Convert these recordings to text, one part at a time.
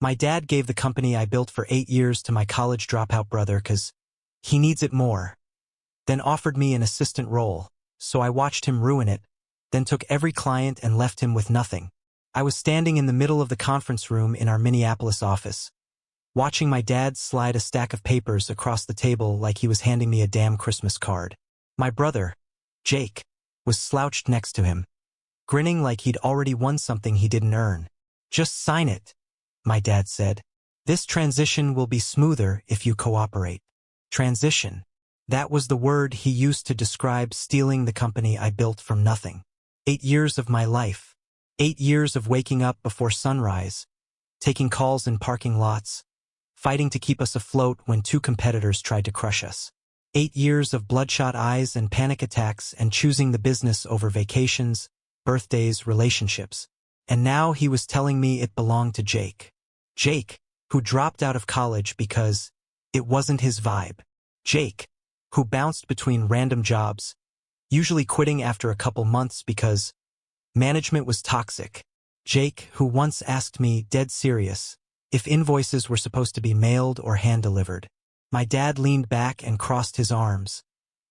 My dad gave the company I built for 8 years to my college dropout brother 'cause he needs it more, then offered me an assistant role, so I watched him ruin it, then took every client and left him with nothing. I was standing in the middle of the conference room in our Minneapolis office, watching my dad slide a stack of papers across the table like he was handing me a damn Christmas card. My brother, Jake, was slouched next to him, grinning like he'd already won something he didn't earn. "Just sign it," my dad said. "This transition will be smoother if you cooperate." Transition. That was the word he used to describe stealing the company I built from nothing. 8 years of my life. 8 years of waking up before sunrise, taking calls in parking lots, fighting to keep us afloat when 2 competitors tried to crush us. 8 years of bloodshot eyes and panic attacks and choosing the business over vacations, birthdays, relationships. And now he was telling me it belonged to Jake. Jake, who dropped out of college because it wasn't his vibe. Jake, who bounced between random jobs, usually quitting after a couple months because management was toxic. Jake, who once asked me, dead serious, if invoices were supposed to be mailed or hand-delivered. My dad leaned back and crossed his arms,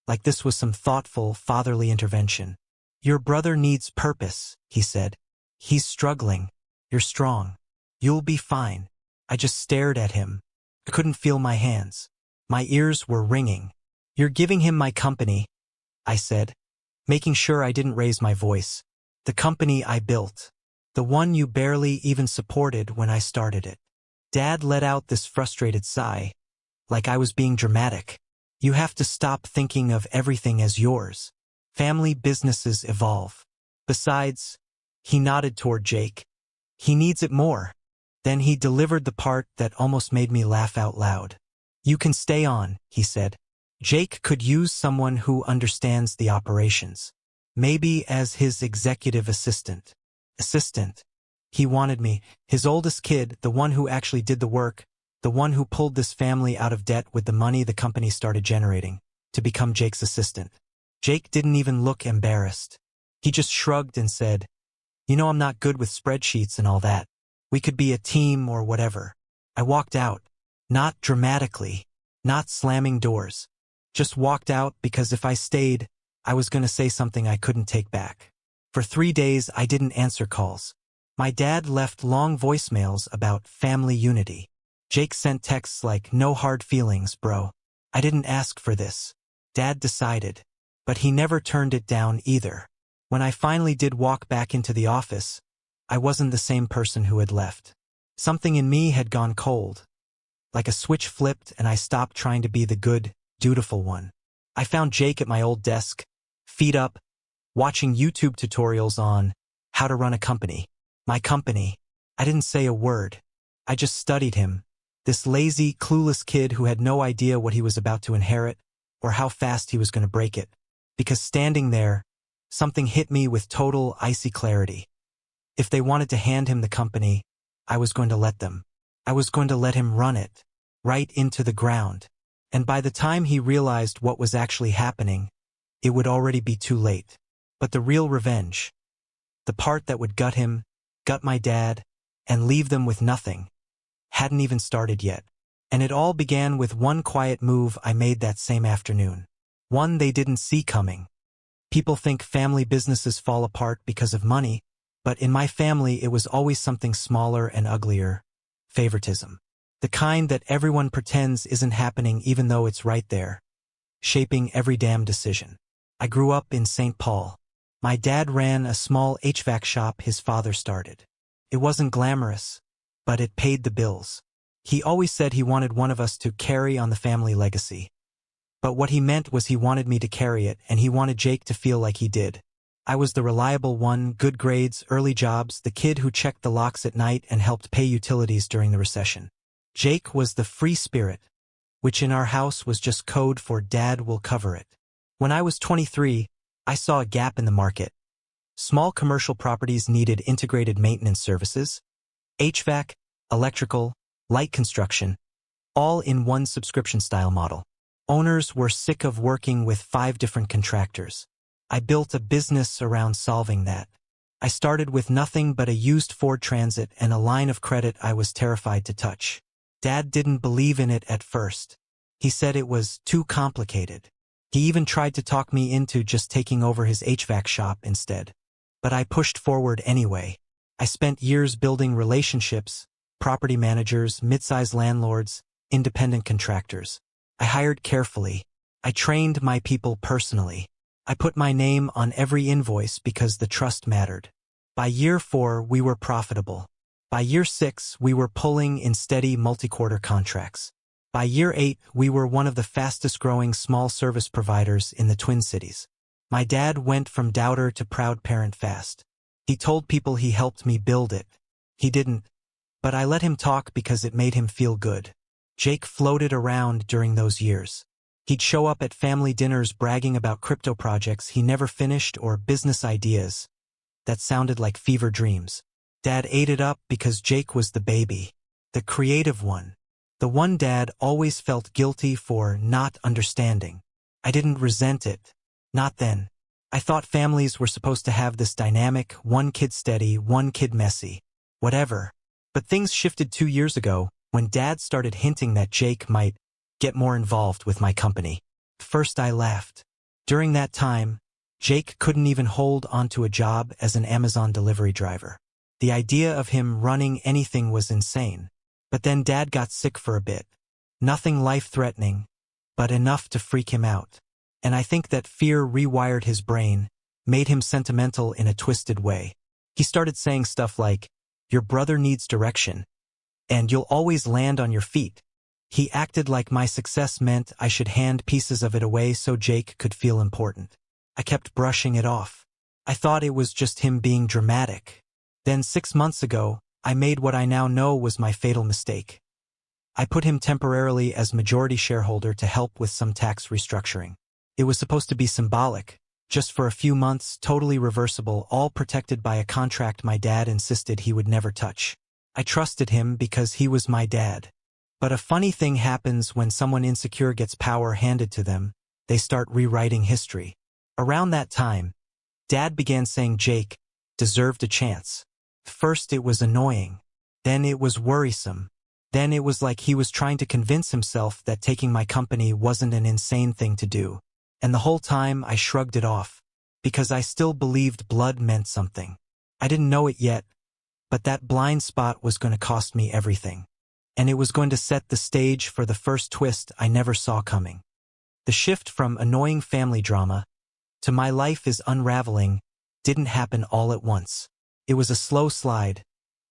like this was some thoughtful, fatherly intervention. "Your brother needs purpose," he said. "He's struggling. You're strong. You'll be fine." I just stared at him. I couldn't feel my hands. My ears were ringing. "You're giving him my company," I said, making sure I didn't raise my voice. "The company I built. The one you barely even supported when I started it." Dad let out this frustrated sigh, like I was being dramatic. "You have to stop thinking of everything as yours. Family businesses evolve. Besides," he nodded toward Jake, "he needs it more." Then he delivered the part that almost made me laugh out loud. "You can stay on," he said. "Jake could use someone who understands the operations. Maybe as his executive assistant." Assistant. He wanted me, his oldest kid, the one who actually did the work, the one who pulled this family out of debt with the money the company started generating, to become Jake's assistant. Jake didn't even look embarrassed. He just shrugged and said, "You know I'm not good with spreadsheets and all that. We could be a team or whatever." I walked out. Not dramatically. Not slamming doors. Just walked out because if I stayed, I was going to say something I couldn't take back. For 3 days, I didn't answer calls. My dad left long voicemails about family unity. Jake sent texts like, "No hard feelings, bro. I didn't ask for this." Dad decided. But he never turned it down either. When I finally did walk back into the office, I wasn't the same person who had left. Something in me had gone cold. Like a switch flipped and I stopped trying to be the good, dutiful one. I found Jake at my old desk, feet up, watching YouTube tutorials on how to run a company. My company. I didn't say a word. I just studied him. This lazy, clueless kid who had no idea what he was about to inherit or how fast he was going to break it. Because standing there, something hit me with total, icy clarity. If they wanted to hand him the company, I was going to let them. I was going to let him run it, right into the ground. And by the time he realized what was actually happening, it would already be too late. But the real revenge, the part that would gut him, gut my dad, and leave them with nothing, hadn't even started yet. And it all began with one quiet move I made that same afternoon. One they didn't see coming. People think family businesses fall apart because of money, but in my family it was always something smaller and uglier. Favoritism. The kind that everyone pretends isn't happening even though it's right there, shaping every damn decision. I grew up in St. Paul. My dad ran a small HVAC shop his father started. It wasn't glamorous, but it paid the bills. He always said he wanted one of us to carry on the family legacy. But what he meant was he wanted me to carry it, and he wanted Jake to feel like he did. I was the reliable one, good grades, early jobs, the kid who checked the locks at night and helped pay utilities during the recession. Jake was the free spirit, which in our house was just code for "Dad will cover it." When I was 23, I saw a gap in the market. Small commercial properties needed integrated maintenance services, HVAC, electrical, light construction, all in one subscription-style model. Owners were sick of working with 5 different contractors. I built a business around solving that. I started with nothing but a used Ford Transit and a line of credit I was terrified to touch. Dad didn't believe in it at first. He said it was too complicated. He even tried to talk me into just taking over his HVAC shop instead. But I pushed forward anyway. I spent years building relationships, property managers, mid-sized landlords, independent contractors. I hired carefully. I trained my people personally. I put my name on every invoice because the trust mattered. By year 4, we were profitable. By year 6, we were pulling in steady multi-quarter contracts. By year 8, we were one of the fastest-growing small service providers in the Twin Cities. My dad went from doubter to proud parent fast. He told people he helped me build it. He didn't. But I let him talk because it made him feel good. Jake floated around during those years. He'd show up at family dinners bragging about crypto projects he never finished or business ideas that sounded like fever dreams. Dad ate it up because Jake was the baby, the creative one. The one Dad always felt guilty for not understanding. I didn't resent it. Not then. I thought families were supposed to have this dynamic, one kid steady, one kid messy. Whatever. But things shifted 2 years ago when Dad started hinting that Jake might get more involved with my company. First I laughed. During that time, Jake couldn't even hold onto a job as an Amazon delivery driver. The idea of him running anything was insane. But then Dad got sick for a bit. Nothing life-threatening, but enough to freak him out. And I think that fear rewired his brain, made him sentimental in a twisted way. He started saying stuff like, "Your brother needs direction, and you'll always land on your feet." He acted like my success meant I should hand pieces of it away so Jake could feel important. I kept brushing it off. I thought it was just him being dramatic. Then 6 months ago, I made what I now know was my fatal mistake. I put him temporarily as majority shareholder to help with some tax restructuring. It was supposed to be symbolic, just for a few months, totally reversible, all protected by a contract my dad insisted he would never touch. I trusted him because he was my dad. But a funny thing happens when someone insecure gets power handed to them. They start rewriting history. Around that time, Dad began saying Jake deserved a chance. First it was annoying. Then it was worrisome. Then it was like he was trying to convince himself that taking my company wasn't an insane thing to do. And the whole time I shrugged it off, because I still believed blood meant something. I didn't know it yet, but that blind spot was going to cost me everything. And it was going to set the stage for the first twist I never saw coming. The shift from annoying family drama to my life is unraveling didn't happen all at once. It was a slow slide.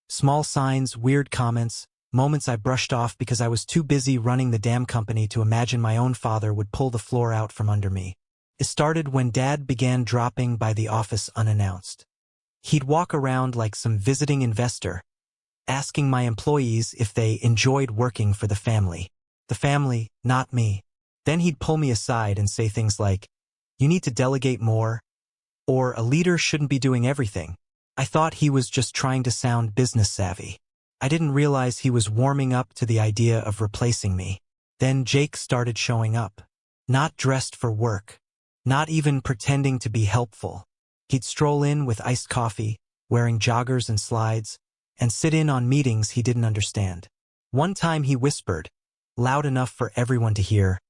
Small signs, weird comments, moments I brushed off because I was too busy running the damn company to imagine my own father would pull the floor out from under me. It started when Dad began dropping by the office unannounced. He'd walk around like some visiting investor, asking my employees if they enjoyed working for the family. The family, not me. Then he'd pull me aside and say things like, "You need to delegate more," or "A leader shouldn't be doing everything." I thought he was just trying to sound business savvy. I didn't realize he was warming up to the idea of replacing me. Then Jake started showing up. Not dressed for work. Not even pretending to be helpful. He'd stroll in with iced coffee, wearing joggers and slides, and sit in on meetings he didn't understand. One time he whispered, loud enough for everyone to hear,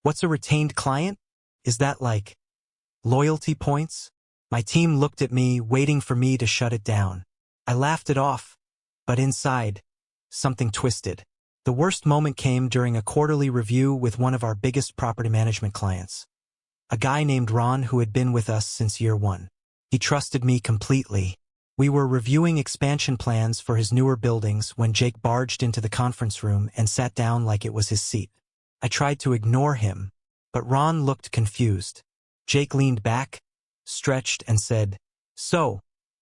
"What's a retained client? Is that like loyalty points?" My team looked at me, waiting for me to shut it down. I laughed it off, but inside, something twisted. The worst moment came during a quarterly review with one of our biggest property management clients. A guy named Ron who had been with us since year 1. He trusted me completely. We were reviewing expansion plans for his newer buildings when Jake barged into the conference room and sat down like it was his seat. I tried to ignore him, but Ron looked confused. Jake leaned back, stretched, and said, "So,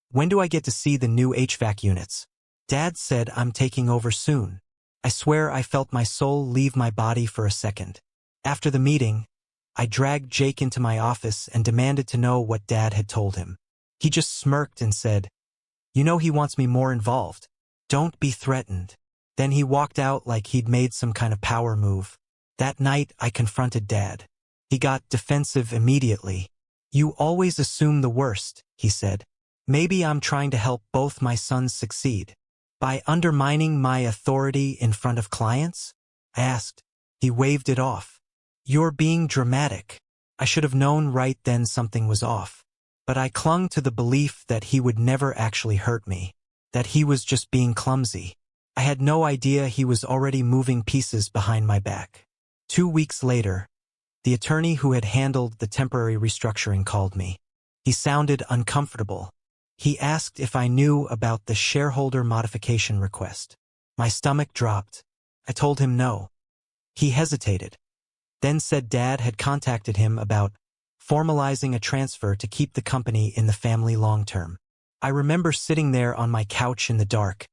when do I get to see the new HVAC units?" Dad said I'm taking over soon. I swear I felt my soul leave my body for a second. After the meeting, I dragged Jake into my office and demanded to know what Dad had told him. He just smirked and said, "You know he wants me more involved. Don't be threatened." Then he walked out like he'd made some kind of power move. That night, I confronted Dad. He got defensive immediately. "You always assume the worst," he said. Maybe I'm trying to help both my sons succeed. By undermining my authority in front of clients? I asked. He waved it off. You're being dramatic. I should have known right then something was off. But I clung to the belief that he would never actually hurt me. That he was just being clumsy. I had no idea he was already moving pieces behind my back. 2 weeks later, the attorney who had handled the temporary restructuring called me. He sounded uncomfortable. He asked if I knew about the shareholder modification request. My stomach dropped. I told him no. He hesitated, then said Dad had contacted him about formalizing a transfer to keep the company in the family long-term. I remember sitting there on my couch in the dark,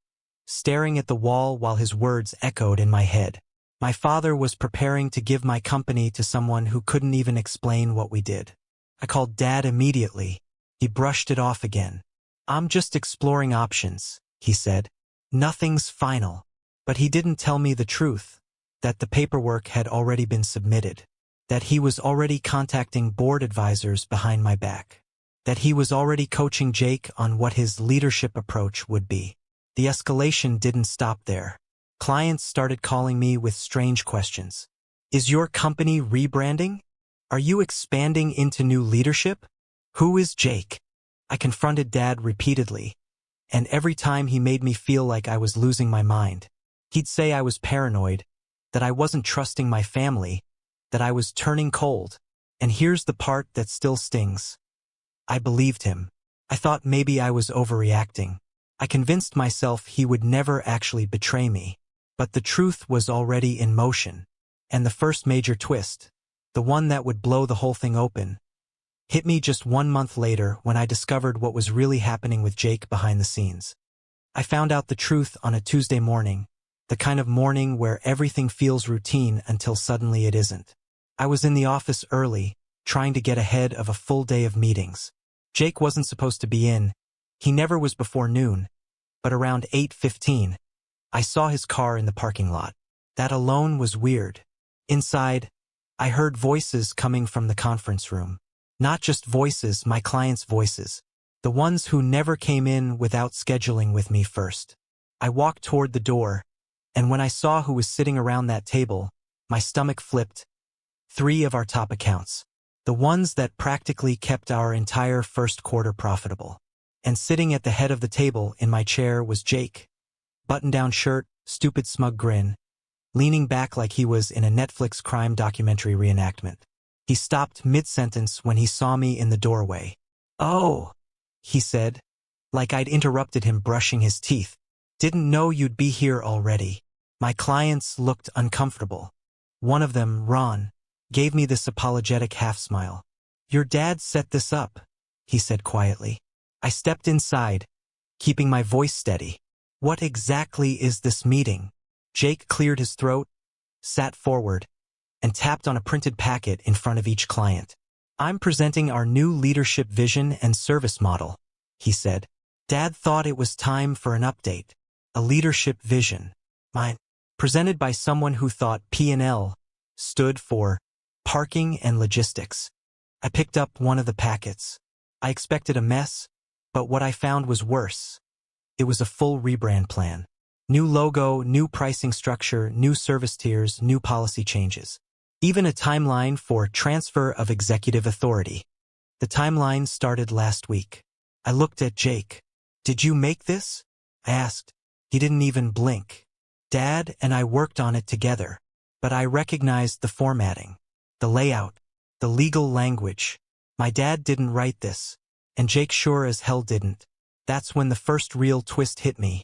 staring at the wall while his words echoed in my head. My father was preparing to give my company to someone who couldn't even explain what we did. I called Dad immediately. He brushed it off again. I'm just exploring options, he said. Nothing's final. But he didn't tell me the truth, that the paperwork had already been submitted, that he was already contacting board advisors behind my back, that he was already coaching Jake on what his leadership approach would be. The escalation didn't stop there. Clients started calling me with strange questions. Is your company rebranding? Are you expanding into new leadership? Who is Jake? I confronted Dad repeatedly, and every time he made me feel like I was losing my mind. He'd say I was paranoid, that I wasn't trusting my family, that I was turning cold. And here's the part that still stings. I believed him. I thought maybe I was overreacting. I convinced myself he would never actually betray me. But the truth was already in motion. And the first major twist, the one that would blow the whole thing open, hit me just 1 month later when I discovered what was really happening with Jake behind the scenes. I found out the truth on a Tuesday morning, the kind of morning where everything feels routine until suddenly it isn't. I was in the office early, trying to get ahead of a full day of meetings. Jake wasn't supposed to be in. He never was before noon. But around 8:15, I saw his car in the parking lot. That alone was weird. Inside, I heard voices coming from the conference room. Not just voices, my clients' voices. The ones who never came in without scheduling with me first. I walked toward the door, and when I saw who was sitting around that table, my stomach flipped. 3 of our top accounts. The ones that practically kept our entire first quarter profitable. And sitting at the head of the table in my chair was Jake. Button-down shirt, stupid smug grin, leaning back like he was in a Netflix crime documentary reenactment. He stopped mid-sentence when he saw me in the doorway. "Oh," he said, like I'd interrupted him brushing his teeth. "Didn't know you'd be here already." My clients looked uncomfortable. One of them, Ron, gave me this apologetic half-smile. "Your dad set this up," he said quietly. I stepped inside, keeping my voice steady. "What exactly is this meeting?" Jake cleared his throat, sat forward, and tapped on a printed packet in front of each client. "I'm presenting our new leadership vision and service model," he said. Dad thought it was time for an update. A leadership vision. Mine. Presented by someone who thought P&L stood for parking and logistics. I picked up one of the packets. I expected a mess, but what I found was worse. It was a full rebrand plan. New logo, new pricing structure, new service tiers, new policy changes. Even a timeline for transfer of executive authority. The timeline started last week. I looked at Jake. "Did you make this?" I asked. He didn't even blink. Dad and I worked on it together, but I recognized the formatting, the layout, the legal language. My dad didn't write this, and Jake sure as hell didn't. That's when the first real twist hit me.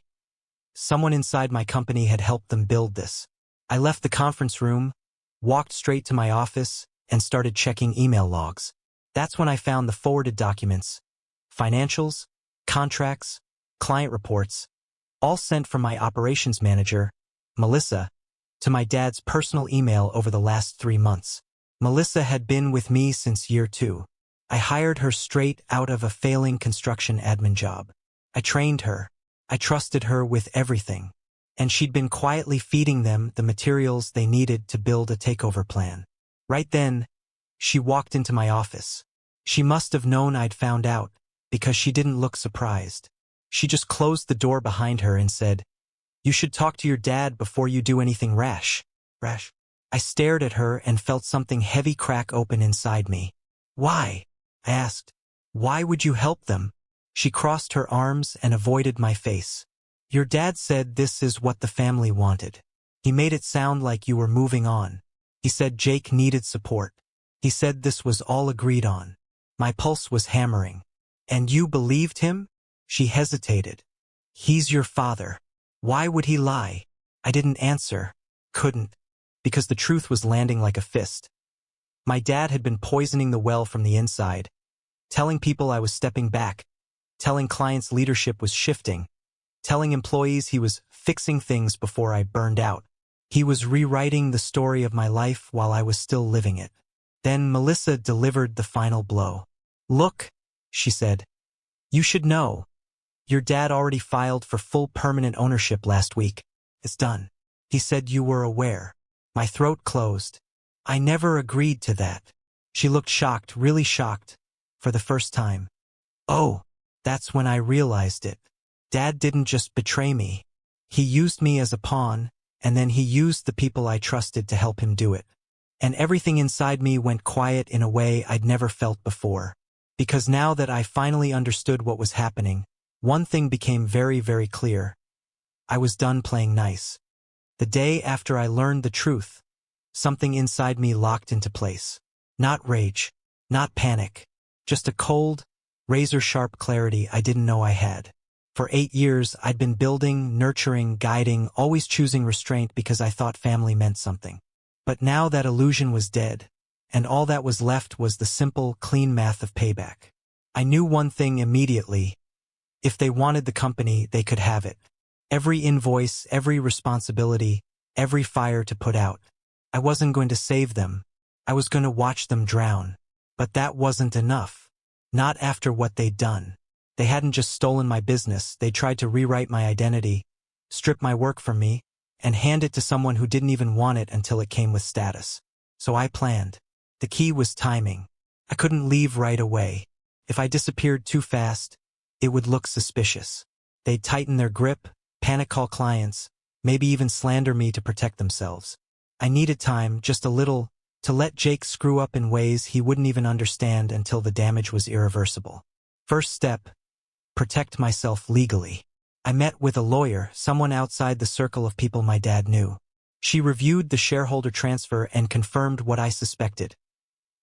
Someone inside my company had helped them build this. I left the conference room, walked straight to my office, and started checking email logs. That's when I found the forwarded documents, financials, contracts, client reports, all sent from my operations manager, Melissa, to my dad's personal email over the last 3 months. Melissa had been with me since year 2. I hired her straight out of a failing construction admin job. I trained her. I trusted her with everything. And she'd been quietly feeding them the materials they needed to build a takeover plan. Right then, she walked into my office. She must have known I'd found out, because she didn't look surprised. She just closed the door behind her and said, "You should talk to your dad before you do anything rash." Rash? I stared at her and felt something heavy crack open inside me. "Why?" I asked. "Why would you help them?" She crossed her arms and avoided my face. "Your dad said this is what the family wanted. He made it sound like you were moving on. He said Jake needed support. He said this was all agreed on." My pulse was hammering. "And you believed him?" She hesitated. "He's your father. Why would he lie?" I didn't answer. Couldn't. Because the truth was landing like a fist. My dad had been poisoning the well from the inside, telling people I was stepping back, telling clients leadership was shifting, telling employees he was fixing things before I burned out. He was rewriting the story of my life while I was still living it. Then Melissa delivered the final blow. "Look," she said, "you should know. Your dad already filed for full permanent ownership last week. It's done. He said you were aware." My throat closed. "I never agreed to that." She looked shocked, really shocked, for the first time. "Oh." That's when I realized it. Dad didn't just betray me. He used me as a pawn, and then he used the people I trusted to help him do it. And everything inside me went quiet in a way I'd never felt before. Because now that I finally understood what was happening, one thing became very, very clear. I was done playing nice. The day after I learned the truth, something inside me locked into place. Not rage, not panic, just a cold, razor-sharp clarity I didn't know I had. For 8 years, I'd been building, nurturing, guiding, always choosing restraint because I thought family meant something. But now that illusion was dead, and all that was left was the simple, clean math of payback. I knew one thing immediately. If they wanted the company, they could have it. Every invoice, every responsibility, every fire to put out. I wasn't going to save them. I was going to watch them drown. But that wasn't enough. Not after what they'd done. They hadn't just stolen my business, they tried to rewrite my identity, strip my work from me, and hand it to someone who didn't even want it until it came with status. So I planned. The key was timing. I couldn't leave right away. If I disappeared too fast, it would look suspicious. They'd tighten their grip, panic call clients, maybe even slander me to protect themselves. I needed time, just a little, to let Jake screw up in ways he wouldn't even understand until the damage was irreversible. First step, protect myself legally. I met with a lawyer, someone outside the circle of people my dad knew. She reviewed the shareholder transfer and confirmed what I suspected.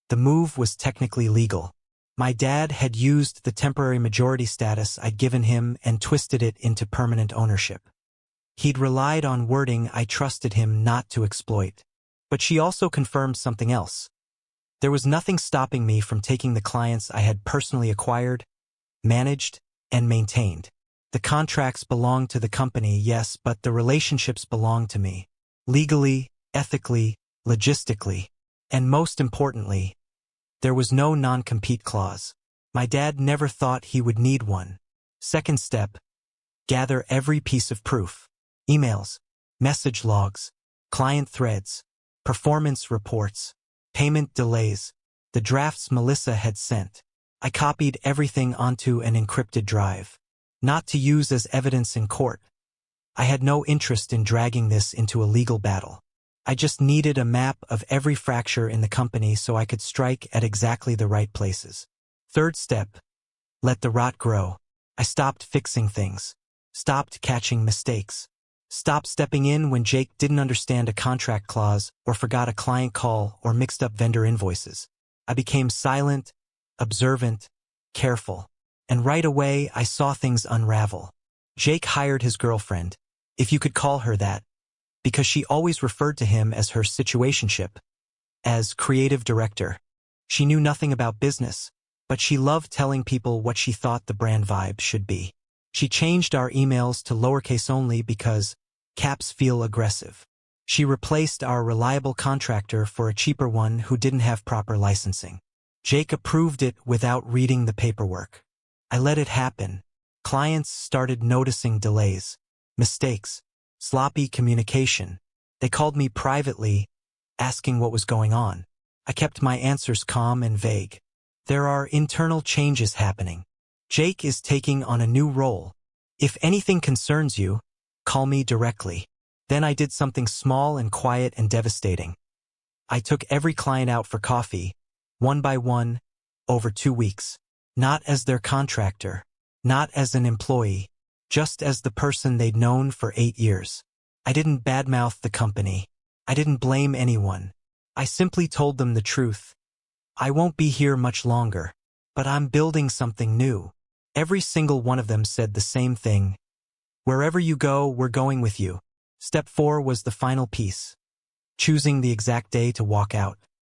The move was technically legal. My dad had used the temporary majority status I'd given him and twisted it into permanent ownership. He'd relied on wording I trusted him not to exploit. But she also confirmed something else. There was nothing stopping me from taking the clients I had personally acquired, managed, and maintained. The contracts belonged to the company, yes, but the relationships belonged to me. Legally, ethically, logistically. And most importantly, there was no non-compete clause. My dad never thought he would need one. Second step, gather every piece of proof. Emails, message logs, client threads, performance reports, payment delays, the drafts Melissa had sent. I copied everything onto an encrypted drive. Not to use as evidence in court. I had no interest in dragging this into a legal battle. I just needed a map of every fracture in the company so I could strike at exactly the right places. Third step, let the rot grow. I stopped fixing things. Stopped catching mistakes. Stopped stepping in when Jake didn't understand a contract clause or forgot a client call or mixed up vendor invoices. I became silent, observant, careful. And right away, I saw things unravel. Jake hired his girlfriend, if you could call her that, because she always referred to him as her situationship, as creative director. She knew nothing about business, but she loved telling people what she thought the brand vibe should be. She changed our emails to lowercase only because caps feel aggressive. She replaced our reliable contractor for a cheaper one who didn't have proper licensing. Jake approved it without reading the paperwork. I let it happen. Clients started noticing delays, mistakes, sloppy communication. They called me privately, asking what was going on. I kept my answers calm and vague. There are internal changes happening. Jake is taking on a new role. If anything concerns you, call me directly. Then I did something small and quiet and devastating. I took every client out for coffee, one by one, over 2 weeks. Not as their contractor, not as an employee, just as the person they'd known for 8 years. I didn't badmouth the company. I didn't blame anyone. I simply told them the truth. I won't be here much longer, but I'm building something new. Every single one of them said the same thing. Wherever you go, we're going with you. Step 4 was the final piece. Choosing the exact day to walk out.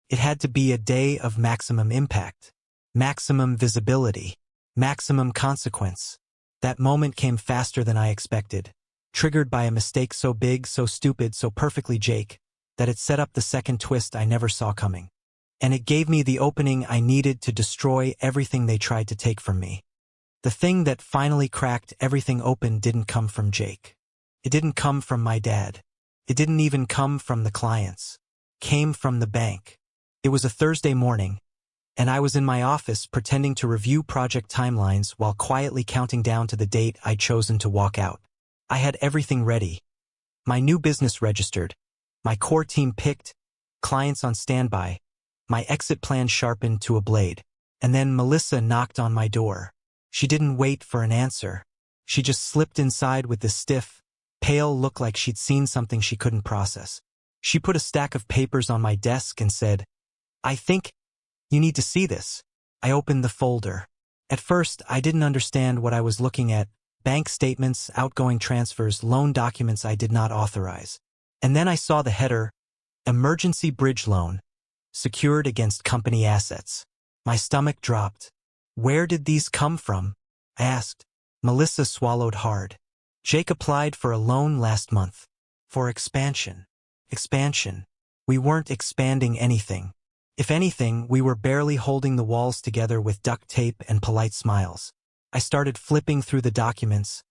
It had to be a day of maximum impact, maximum visibility, maximum consequence. That moment came faster than I expected, triggered by a mistake so big, so stupid, so perfectly Jake, that it set up the second twist I never saw coming. And it gave me the opening I needed to destroy everything they tried to take from me. The thing that finally cracked everything open didn't come from Jake. It didn't come from my dad. It didn't even come from the clients. It came from the bank. It was a Thursday morning, and I was in my office pretending to review project timelines while quietly counting down to the date I'd chosen to walk out. I had everything ready. My new business registered, my core team picked, clients on standby, my exit plan sharpened to a blade. And then Melissa knocked on my door. She didn't wait for an answer. She just slipped inside with this stiff, pale look like she'd seen something she couldn't process. She put a stack of papers on my desk and said, "I think you need to see this." I opened the folder. At first, I didn't understand what I was looking at. Bank statements, outgoing transfers, loan documents I did not authorize. And then I saw the header, Emergency Bridge Loan, secured against company assets. My stomach dropped. Where did these come from? I asked. Melissa swallowed hard. Jake applied for a loan last month. For expansion. Expansion. We weren't expanding anything. If anything, we were barely holding the walls together with duct tape and polite smiles. I started flipping through the documents,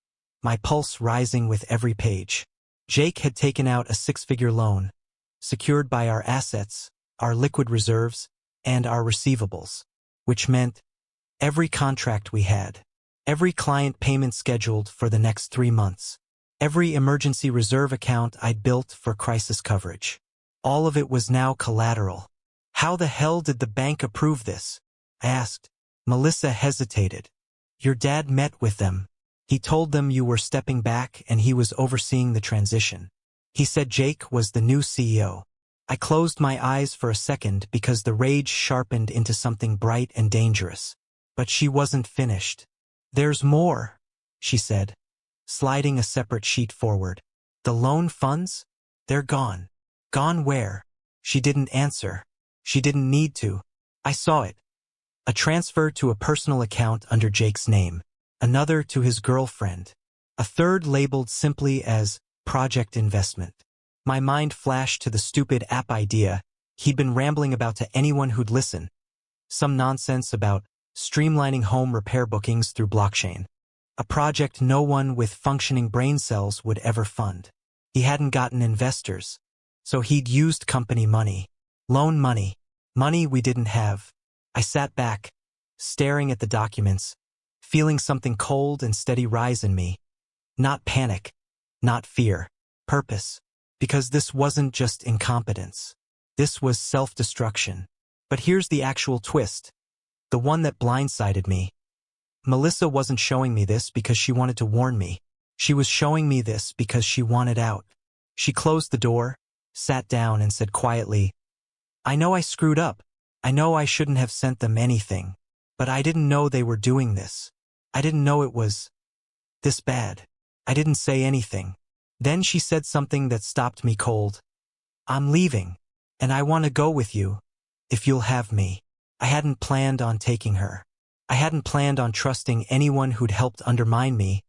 my pulse rising with every page. Jake had taken out a 6-figure loan, secured by our assets, our liquid reserves, and our receivables, which meant every contract we had, every client payment scheduled for the next 3 months, every emergency reserve account I'd built for crisis coverage. All of it was now collateral. How the hell did the bank approve this? I asked. Melissa hesitated. Your dad met with them. He told them you were stepping back and he was overseeing the transition. He said Jake was the new CEO. I closed my eyes for a second because the rage sharpened into something bright and dangerous. But she wasn't finished. There's more, she said, sliding a separate sheet forward. The loan funds? They're gone. Gone where? She didn't answer. She didn't need to. I saw it. A transfer to a personal account under Jake's name, another to his girlfriend, a third labeled simply as project investment. My mind flashed to the stupid app idea he'd been rambling about to anyone who'd listen. Some nonsense about streamlining home repair bookings through blockchain. A project no one with functioning brain cells would ever fund. He hadn't gotten investors, so he'd used company money, loan money, money we didn't have. I sat back, staring at the documents, feeling something cold and steady rise in me. Not panic, not fear, purpose. Because this wasn't just incompetence. This was self-destruction. But here's the actual twist. The one that blindsided me. Melissa wasn't showing me this because she wanted to warn me. She was showing me this because she wanted out. She closed the door, sat down and said quietly, I know I screwed up. I know I shouldn't have sent them anything. But I didn't know they were doing this. I didn't know it was this bad. I didn't say anything. Then she said something that stopped me cold. I'm leaving, and I want to go with you, if you'll have me. I hadn't planned on taking her. I hadn't planned on trusting anyone who'd helped undermine me,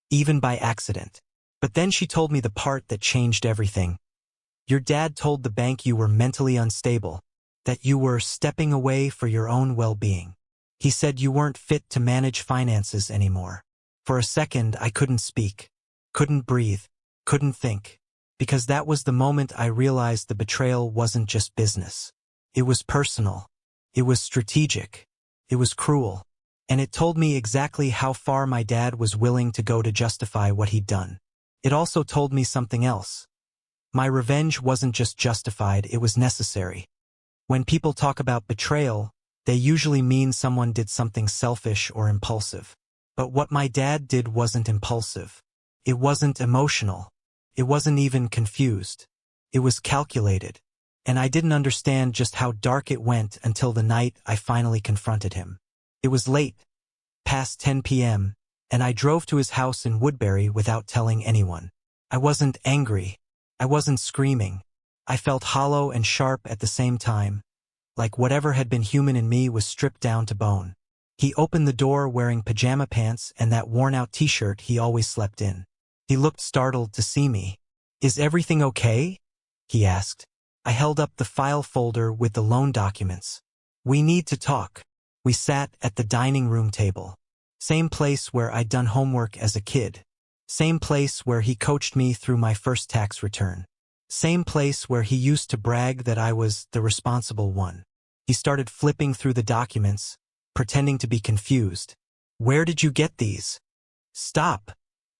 even by accident. But then she told me the part that changed everything. Your dad told the bank you were mentally unstable, that you were stepping away for your own well-being. He said you weren't fit to manage finances anymore. For a second, I couldn't speak, couldn't breathe, couldn't think, because that was the moment I realized the betrayal wasn't just business. It was personal. It was strategic. It was cruel. And it told me exactly how far my dad was willing to go to justify what he'd done. It also told me something else. My revenge wasn't just justified, it was necessary. When people talk about betrayal, they usually mean someone did something selfish or impulsive. But what my dad did wasn't impulsive. It wasn't emotional. It wasn't even confused. It was calculated. And I didn't understand just how dark it went until the night I finally confronted him. It was late, past 10 p.m., and I drove to his house in Woodbury without telling anyone. I wasn't angry. I wasn't screaming. I felt hollow and sharp at the same time, like whatever had been human in me was stripped down to bone. He opened the door wearing pajama pants and that worn-out t-shirt he always slept in. He looked startled to see me. "Is everything okay?" he asked. I held up the file folder with the loan documents. "We need to talk." We sat at the dining room table. Same place where I'd done homework as a kid. Same place where he coached me through my first tax return. Same place where he used to brag that I was the responsible one. He started flipping through the documents, pretending to be confused. "Where did you get these?" "Stop,"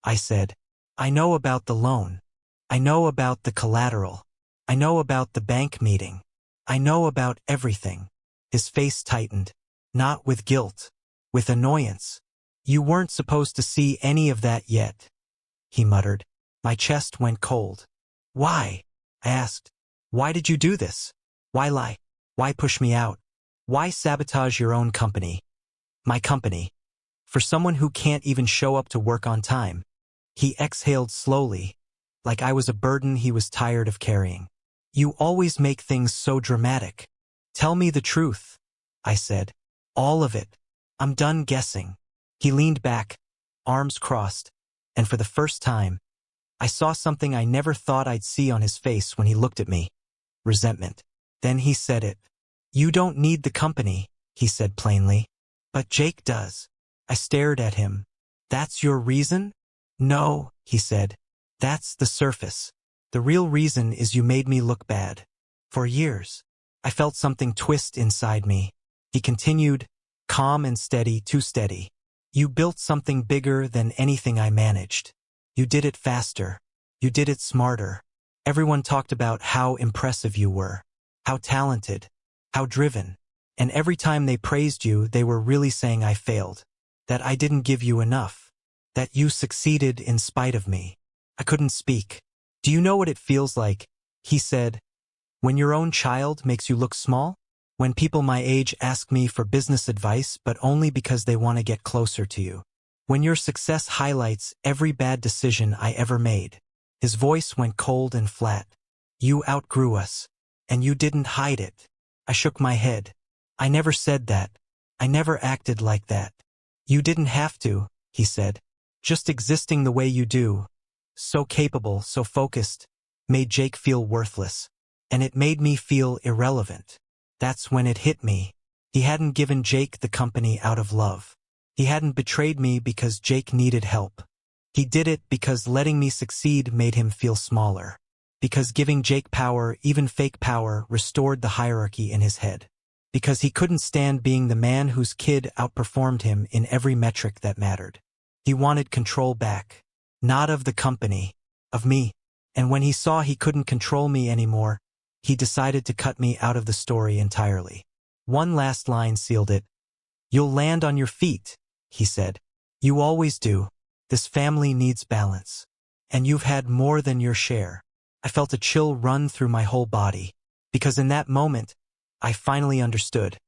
I said. "I know about the loan. I know about the collateral. I know about the bank meeting. I know about everything." His face tightened. Not with guilt, with annoyance. "You weren't supposed to see any of that yet," he muttered. My chest went cold. "Why?" I asked. "Why did you do this? Why lie? Why push me out? Why sabotage your own company? My company. For someone who can't even show up to work on time." He exhaled slowly, like I was a burden he was tired of carrying. "You always make things so dramatic. Tell me the truth," I said. "All of it. I'm done guessing." He leaned back, arms crossed, and for the first time, I saw something I never thought I'd see on his face when he looked at me. Resentment. Then he said it. "You don't need the company," he said plainly. "But Jake does." I stared at him. "That's your reason?" "No," he said. "That's the surface. The real reason is you made me look bad. For years." I felt something twist inside me. He continued, calm and steady, too steady. "You built something bigger than anything I managed. You did it faster. You did it smarter. Everyone talked about how impressive you were, how talented, how driven. And every time they praised you, they were really saying I failed, that I didn't give you enough, that you succeeded in spite of me." I couldn't speak. "Do you know what it feels like," he said, "when your own child makes you look small? When people my age ask me for business advice but only because they want to get closer to you? When your success highlights every bad decision I ever made?" His voice went cold and flat. "You outgrew us. And you didn't hide it." I shook my head. "I never said that. I never acted like that." "You didn't have to," he said. "Just existing the way you do, so capable, so focused, made Jake feel worthless. And it made me feel irrelevant." That's when it hit me. He hadn't given Jake the company out of love. He hadn't betrayed me because Jake needed help. He did it because letting me succeed made him feel smaller. Because giving Jake power, even fake power, restored the hierarchy in his head. Because he couldn't stand being the man whose kid outperformed him in every metric that mattered. He wanted control back. Not of the company, of me. And when he saw he couldn't control me anymore, he decided to cut me out of the story entirely. One last line sealed it. "You'll land on your feet," he said. "You always do. This family needs balance. And you've had more than your share." I felt a chill run through my whole body, because in that moment, I finally understood.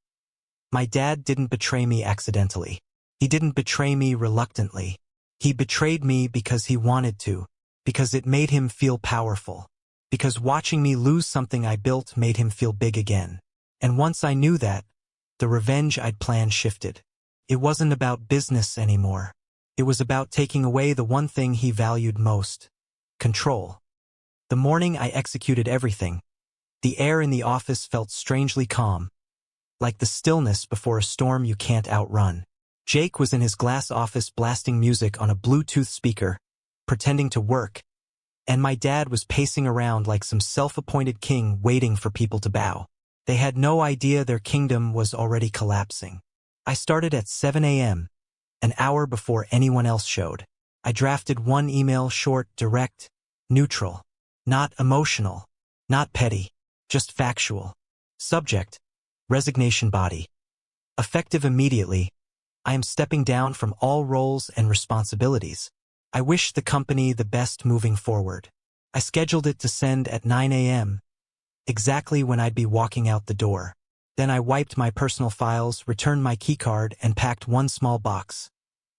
My dad didn't betray me accidentally. He didn't betray me reluctantly. He betrayed me because he wanted to, because it made him feel powerful. Because watching me lose something I built made him feel big again. And once I knew that, the revenge I'd planned shifted. It wasn't about business anymore. It was about taking away the one thing he valued most: control. The morning I executed everything, the air in the office felt strangely calm, like the stillness before a storm you can't outrun. Jake was in his glass office blasting music on a Bluetooth speaker, pretending to work, and my dad was pacing around like some self-appointed king waiting for people to bow. They had no idea their kingdom was already collapsing. I started at 7 a.m., an hour before anyone else showed. I drafted one email, short, direct, neutral, not emotional, not petty, just factual. Subject: resignation. Body: effective immediately. I am stepping down from all roles and responsibilities. I wish the company the best moving forward. I scheduled it to send at 9 a.m., exactly when I'd be walking out the door. Then I wiped my personal files, returned my keycard, and packed one small box.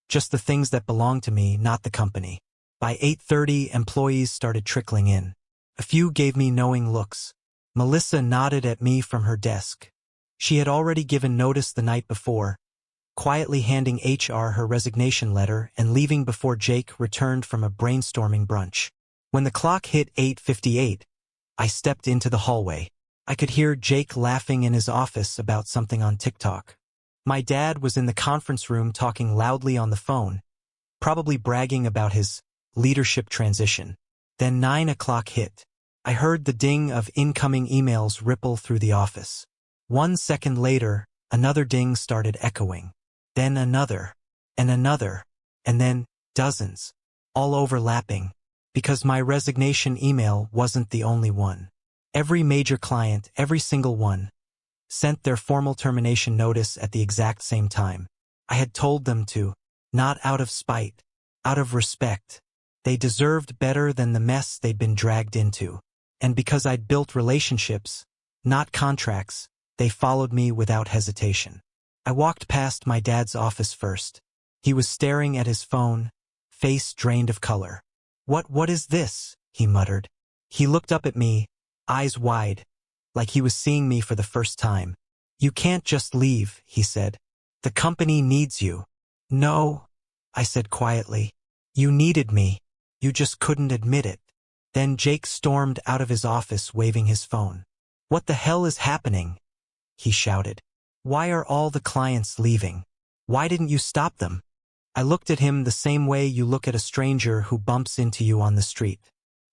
Just the things that belonged to me, not the company. By 8:30, employees started trickling in. A few gave me knowing looks. Melissa nodded at me from her desk. She had already given notice the night before, quietly handing HR her resignation letter and leaving before Jake returned from a brainstorming brunch. When the clock hit 8:58, I stepped into the hallway. I could hear Jake laughing in his office about something on TikTok. My dad was in the conference room talking loudly on the phone, probably bragging about his leadership transition. Then 9 o'clock hit. I heard the ding of incoming emails ripple through the office. 1 second later, another ding started echoing. Then another, and then dozens, all overlapping, because my resignation email wasn't the only one. Every major client, every single one, sent their formal termination notice at the exact same time. I had told them to, not out of spite, out of respect. They deserved better than the mess they'd been dragged into. And because I'd built relationships, not contracts, they followed me without hesitation. I walked past my dad's office first. He was staring at his phone, face drained of color. What is this?" he muttered. He looked up at me, eyes wide, like he was seeing me for the first time. "You can't just leave," he said. "The company needs you." "No," I said quietly. "You needed me. You just couldn't admit it." Then Jake stormed out of his office waving his phone. "What the hell is happening?" he shouted. "Why are all the clients leaving? Why didn't you stop them?" I looked at him the same way you look at a stranger who bumps into you on the street.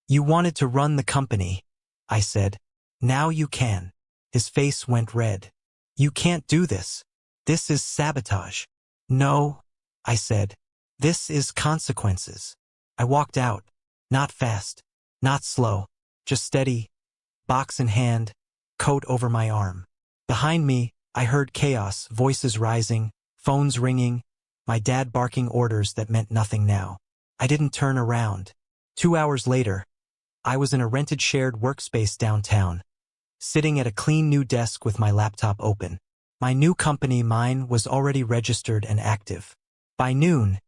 "You wanted to run the company," I said. "Now you can." His face went red. "You can't do this. This is sabotage." "No," I said. "This is consequences." I walked out. Not fast, not slow, just steady, box in hand, coat over my arm. Behind me, I heard chaos, voices rising, phones ringing, my dad barking orders that meant nothing now. I didn't turn around. 2 hours later, I was in a rented shared workspace downtown, sitting at a clean new desk with my laptop open. My new company, mine, was already registered and active. By noon,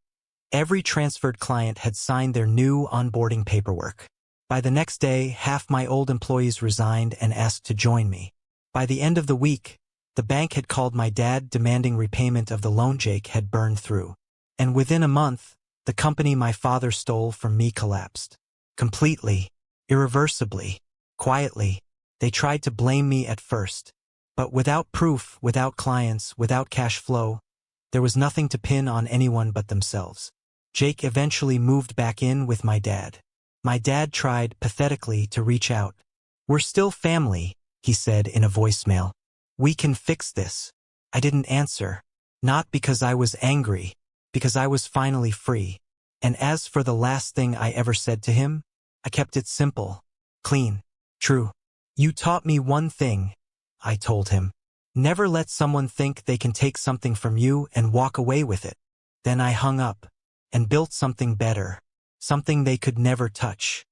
every transferred client had signed their new onboarding paperwork. By the next day, half my old employees resigned and asked to join me. By the end of the week, the bank had called my dad demanding repayment of the loan Jake had burned through. And within a month, the company my father stole from me collapsed. Completely, irreversibly, quietly. They tried to blame me at first. But without proof, without clients, without cash flow, there was nothing to pin on anyone but themselves. Jake eventually moved back in with my dad. My dad tried, pathetically, to reach out. "We're still family," he said in a voicemail. "We can fix this." I didn't answer. Not because I was angry, because I was finally free. And as for the last thing I ever said to him, I kept it simple, clean, true. "You taught me one thing," I told him. "Never let someone think they can take something from you and walk away with it." Then I hung up and built something better, something they could never touch.